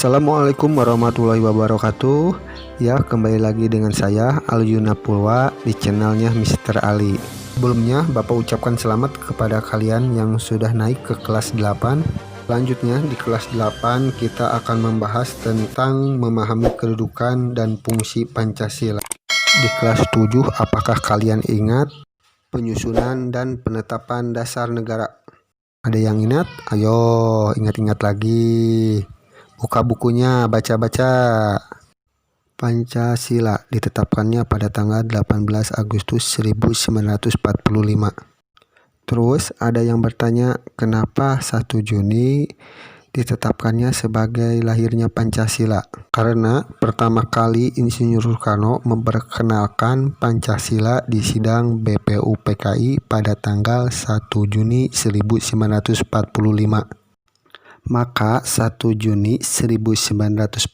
Assalamualaikum warahmatullahi wabarakatuh. Ya, kembali lagi dengan saya Alyuna Pulwa di channelnya Mr. Ali. Sebelumnya Bapak ucapkan selamat kepada kalian yang sudah naik ke kelas 8. Selanjutnya di kelas 8 kita akan membahas tentang memahami kedudukan dan fungsi Pancasila. Di kelas 7 apakah kalian ingat penyusunan dan penetapan dasar negara? Ada yang ingat? Ayo ingat-ingat lagi. Buka bukunya, baca-baca. Pancasila ditetapkannya pada tanggal 18 Agustus 1945. Terus ada yang bertanya, kenapa 1 Juni ditetapkannya sebagai lahirnya Pancasila? Karena pertama kali Insinyur Soekarno memperkenalkan Pancasila di sidang BPUPKI pada tanggal 1 Juni 1945. Maka 1 Juni 1945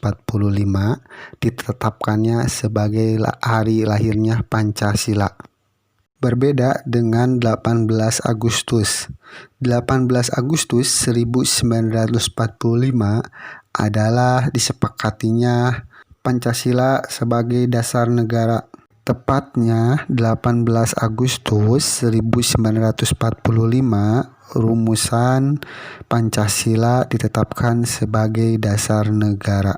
ditetapkannya sebagai hari lahirnya Pancasila. Berbeda dengan 18 Agustus. 18 Agustus 1945 adalah disepakatinya Pancasila sebagai dasar negara. Tepatnya 18 Agustus 1945 rumusan Pancasila ditetapkan sebagai dasar negara,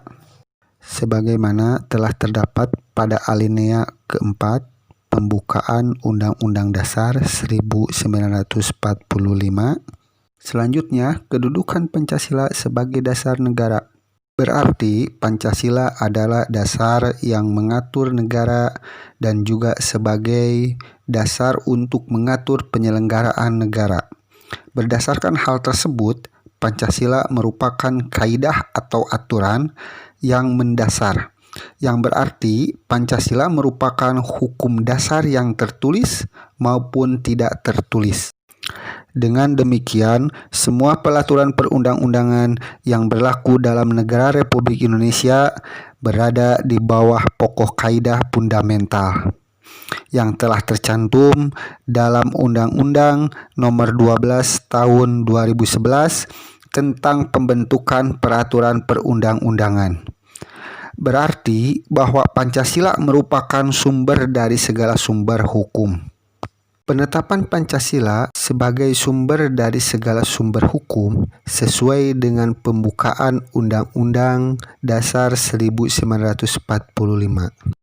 sebagaimana telah terdapat pada alinea keempat pembukaan Undang-Undang Dasar 1945. Selanjutnya, kedudukan Pancasila sebagai dasar negara. Berarti Pancasila adalah dasar yang mengatur negara dan juga sebagai dasar untuk mengatur penyelenggaraan negara. Berdasarkan hal tersebut, Pancasila merupakan kaidah atau aturan yang mendasar, yang berarti Pancasila merupakan hukum dasar yang tertulis maupun tidak tertulis. Dengan demikian, semua pelaturan perundang-undangan yang berlaku dalam negara Republik Indonesia berada di bawah pokok kaidah fundamental yang telah tercantum dalam Undang-Undang Nomor 12 Tahun 2011 tentang pembentukan peraturan perundang-undangan. Berarti bahwa Pancasila merupakan sumber dari segala sumber hukum. Penetapan Pancasila sebagai sumber dari segala sumber hukum sesuai dengan pembukaan Undang-Undang Dasar 1945.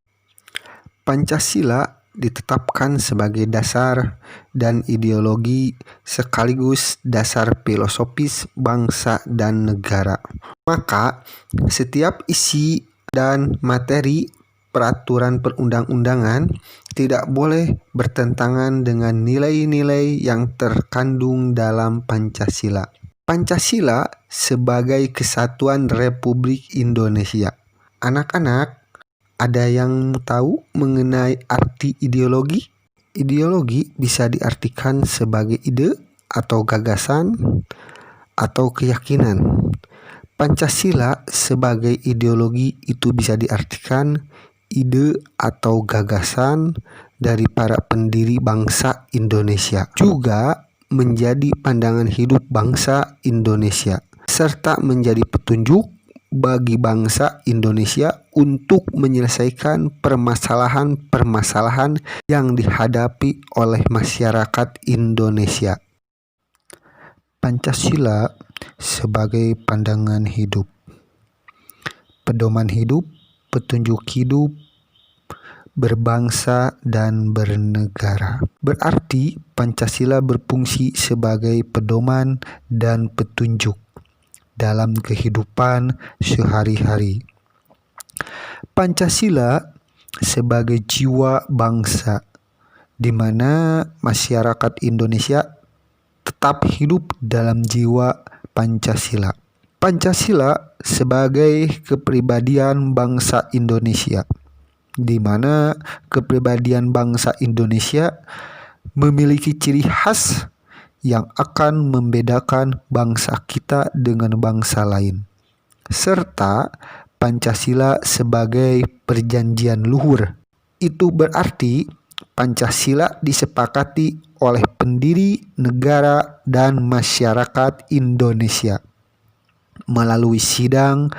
Pancasila ditetapkan sebagai dasar dan ideologi sekaligus dasar filosofis bangsa dan negara. Maka setiap isi dan materi peraturan perundang-undangan tidak boleh bertentangan dengan nilai-nilai yang terkandung dalam Pancasila. Pancasila sebagai kesatuan Republik Indonesia. Anak-anak, ada yang tahu mengenai arti ideologi? Ideologi bisa diartikan sebagai ide atau gagasan atau keyakinan. Pancasila sebagai ideologi itu bisa diartikan ide atau gagasan dari para pendiri bangsa Indonesia. Juga menjadi pandangan hidup bangsa Indonesia, serta menjadi petunjuk bagi bangsa Indonesia untuk menyelesaikan permasalahan-permasalahan yang dihadapi oleh masyarakat Indonesia. Pancasila sebagai pandangan hidup, pedoman hidup, petunjuk hidup, berbangsa dan bernegara. Berarti Pancasila berfungsi sebagai pedoman dan petunjuk dalam kehidupan sehari-hari. Pancasila sebagai jiwa bangsa, di mana masyarakat Indonesia tetap hidup dalam jiwa Pancasila. Pancasila sebagai kepribadian bangsa Indonesia, di mana kepribadian bangsa Indonesia memiliki ciri khas yang akan membedakan bangsa kita dengan bangsa lain. Serta Pancasila sebagai perjanjian luhur. Itu berarti Pancasila disepakati oleh pendiri negara dan masyarakat Indonesia melalui sidang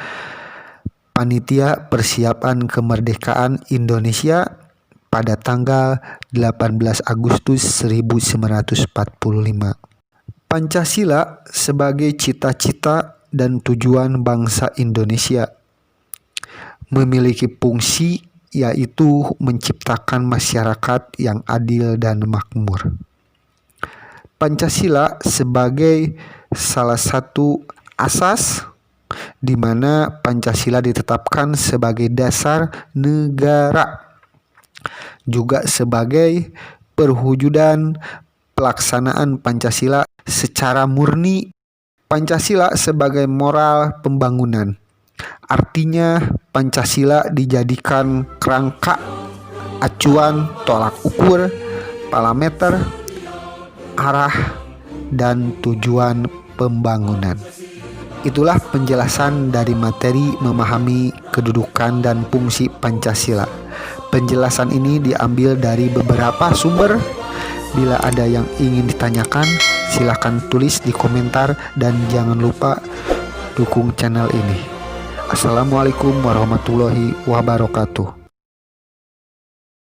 Panitia Persiapan Kemerdekaan Indonesia pada tanggal 18 Agustus 1945. Pancasila sebagai cita-cita dan tujuan bangsa Indonesia memiliki fungsi yaitu menciptakan masyarakat yang adil dan makmur. Pancasila sebagai salah satu asas di mana Pancasila ditetapkan sebagai dasar negara, juga sebagai perwujudan pelaksanaan Pancasila secara murni. Pancasila sebagai moral pembangunan. Artinya Pancasila dijadikan kerangka, acuan, tolak ukur, parameter, arah, dan tujuan pembangunan. Itulah penjelasan dari materi memahami kedudukan dan fungsi Pancasila. Penjelasan ini diambil dari beberapa sumber. Bila ada yang ingin ditanyakan, silakan tulis di komentar dan jangan lupa dukung channel ini. Assalamualaikum warahmatullahi wabarakatuh.